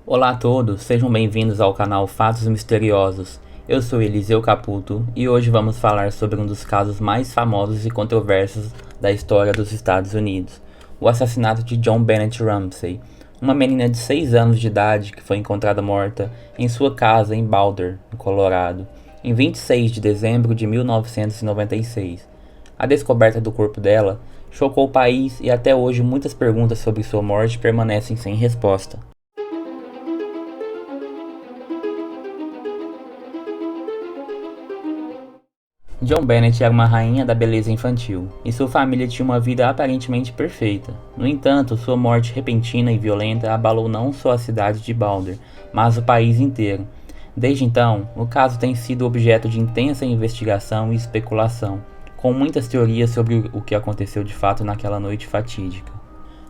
Olá a todos, sejam bem-vindos ao canal Fatos Misteriosos. Eu sou Eliseu Caputo e hoje vamos falar sobre um dos casos mais famosos e controversos da história dos Estados Unidos, o assassinato de John Bennett Ramsey, uma menina de 6 anos de idade que foi encontrada morta em sua casa em Boulder, no Colorado, em 26 de dezembro de 1996. A descoberta do corpo dela chocou o país e até hoje muitas perguntas sobre sua morte permanecem sem resposta. John Bennett era uma rainha da beleza infantil, e sua família tinha uma vida aparentemente perfeita. No entanto, sua morte repentina e violenta abalou não só a cidade de Boulder, mas o país inteiro. Desde então, o caso tem sido objeto de intensa investigação e especulação, com muitas teorias sobre o que aconteceu de fato naquela noite fatídica.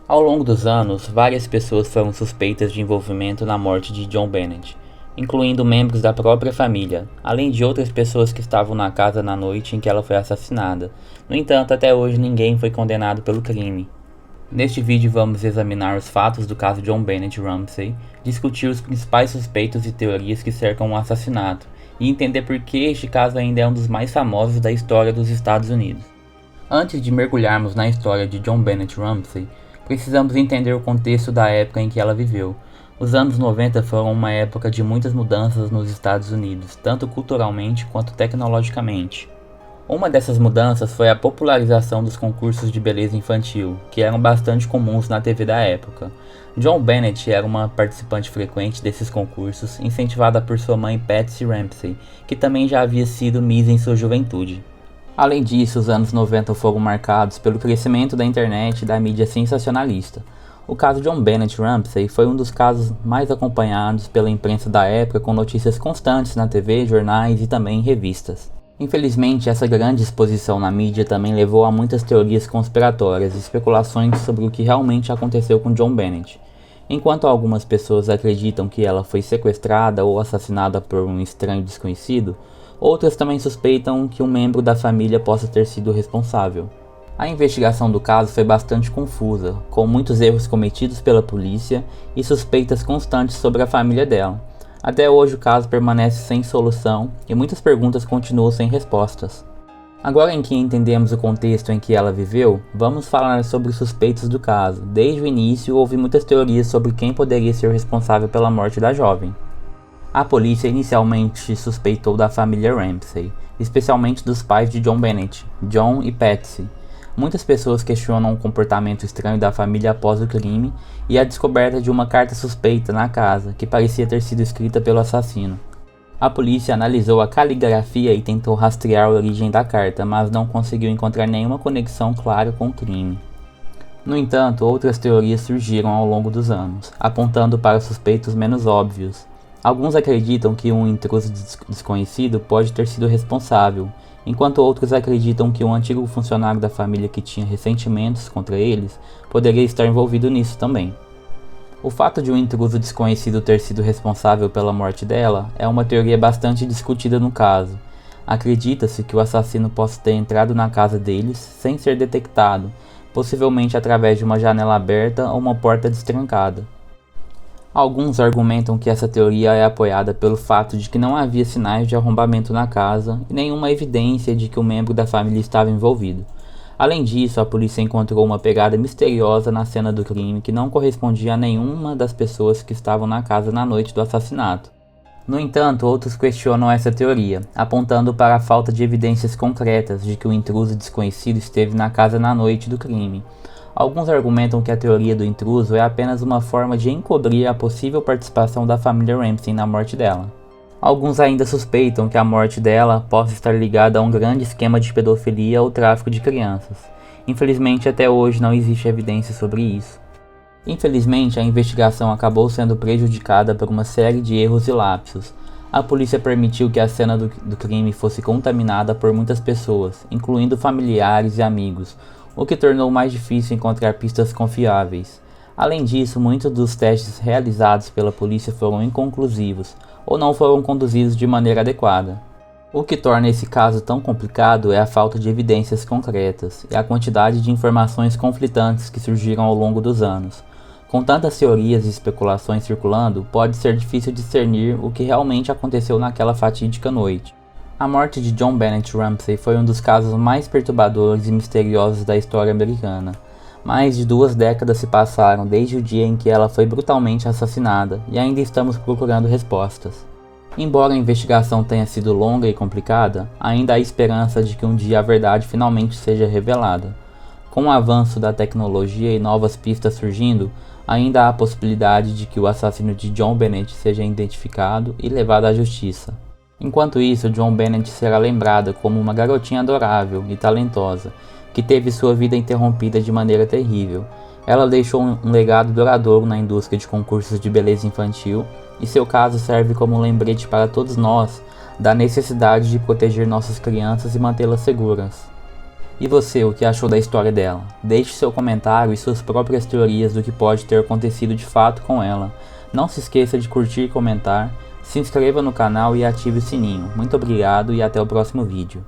Ao longo dos anos, várias pessoas foram suspeitas de envolvimento na morte de John Bennett, incluindo membros da própria família, além de outras pessoas que estavam na casa na noite em que ela foi assassinada. No entanto, até hoje ninguém foi condenado pelo crime. Neste vídeo vamos examinar os fatos do caso John Bennett Ramsey, discutir os principais suspeitos e teorias que cercam o assassinato, e entender por que este caso ainda é um dos mais famosos da história dos Estados Unidos. Antes de mergulharmos na história de John Bennett Ramsey, precisamos entender o contexto da época em que ela viveu. Os anos 90 foram uma época de muitas mudanças nos Estados Unidos, tanto culturalmente quanto tecnologicamente. Uma dessas mudanças foi a popularização dos concursos de beleza infantil, que eram bastante comuns na TV da época. John Bennett era uma participante frequente desses concursos, incentivada por sua mãe Patsy Ramsey, que também já havia sido Miss em sua juventude. Além disso, os anos 90 foram marcados pelo crescimento da internet e da mídia sensacionalista. O caso John Bennett Ramsey foi um dos casos mais acompanhados pela imprensa da época, com notícias constantes na TV, jornais e também em revistas. Infelizmente, essa grande exposição na mídia também levou a muitas teorias conspiratórias e especulações sobre o que realmente aconteceu com John Bennett. Enquanto algumas pessoas acreditam que ela foi sequestrada ou assassinada por um estranho desconhecido, outras também suspeitam que um membro da família possa ter sido responsável. A investigação do caso foi bastante confusa, com muitos erros cometidos pela polícia e suspeitas constantes sobre a família dela. Até hoje o caso permanece sem solução e muitas perguntas continuam sem respostas. Agora em que entendemos o contexto em que ela viveu, vamos falar sobre os suspeitos do caso. Desde o início houve muitas teorias sobre quem poderia ser responsável pela morte da jovem. A polícia inicialmente suspeitou da família Ramsey, especialmente dos pais de John Bennett, John e Patsy. Muitas pessoas questionam o comportamento estranho da família após o crime e a descoberta de uma carta suspeita na casa, que parecia ter sido escrita pelo assassino. A polícia analisou a caligrafia e tentou rastrear a origem da carta, mas não conseguiu encontrar nenhuma conexão clara com o crime. No entanto, outras teorias surgiram ao longo dos anos, apontando para suspeitos menos óbvios. Alguns acreditam que um intruso desconhecido pode ter sido responsável, enquanto outros acreditam que um antigo funcionário da família que tinha ressentimentos contra eles poderia estar envolvido nisso também. O fato de um intruso desconhecido ter sido responsável pela morte dela é uma teoria bastante discutida no caso. Acredita-se que o assassino possa ter entrado na casa deles sem ser detectado, possivelmente através de uma janela aberta ou uma porta destrancada. Alguns argumentam que essa teoria é apoiada pelo fato de que não havia sinais de arrombamento na casa e nenhuma evidência de que um membro da família estava envolvido. Além disso, a polícia encontrou uma pegada misteriosa na cena do crime que não correspondia a nenhuma das pessoas que estavam na casa na noite do assassinato. No entanto, outros questionam essa teoria, apontando para a falta de evidências concretas de que o intruso desconhecido esteve na casa na noite do crime. Alguns argumentam que a teoria do intruso é apenas uma forma de encobrir a possível participação da família Ramsey na morte dela. Alguns ainda suspeitam que a morte dela possa estar ligada a um grande esquema de pedofilia ou tráfico de crianças. Infelizmente, até hoje não existe evidência sobre isso. Infelizmente, a investigação acabou sendo prejudicada por uma série de erros e lapsos. A polícia permitiu que a cena do crime fosse contaminada por muitas pessoas, incluindo familiares e amigos, o que tornou mais difícil encontrar pistas confiáveis. Além disso, muitos dos testes realizados pela polícia foram inconclusivos ou não foram conduzidos de maneira adequada. O que torna esse caso tão complicado é a falta de evidências concretas e a quantidade de informações conflitantes que surgiram ao longo dos anos. Com tantas teorias e especulações circulando, pode ser difícil discernir o que realmente aconteceu naquela fatídica noite. A morte de John Bennett Ramsey foi um dos casos mais perturbadores e misteriosos da história americana. Mais de 2 décadas se passaram desde o dia em que ela foi brutalmente assassinada e ainda estamos procurando respostas. Embora a investigação tenha sido longa e complicada, ainda há esperança de que um dia a verdade finalmente seja revelada. Com o avanço da tecnologia e novas pistas surgindo, ainda há a possibilidade de que o assassino de John Bennett seja identificado e levado à justiça. Enquanto isso, John Bennett será lembrada como uma garotinha adorável e talentosa, que teve sua vida interrompida de maneira terrível. Ela deixou um legado duradouro na indústria de concursos de beleza infantil, e seu caso serve como um lembrete para todos nós da necessidade de proteger nossas crianças e mantê-las seguras. E você, o que achou da história dela? Deixe seu comentário e suas próprias teorias do que pode ter acontecido de fato com ela. Não se esqueça de curtir e comentar, se inscreva no canal e ative o sininho. Muito obrigado e até o próximo vídeo.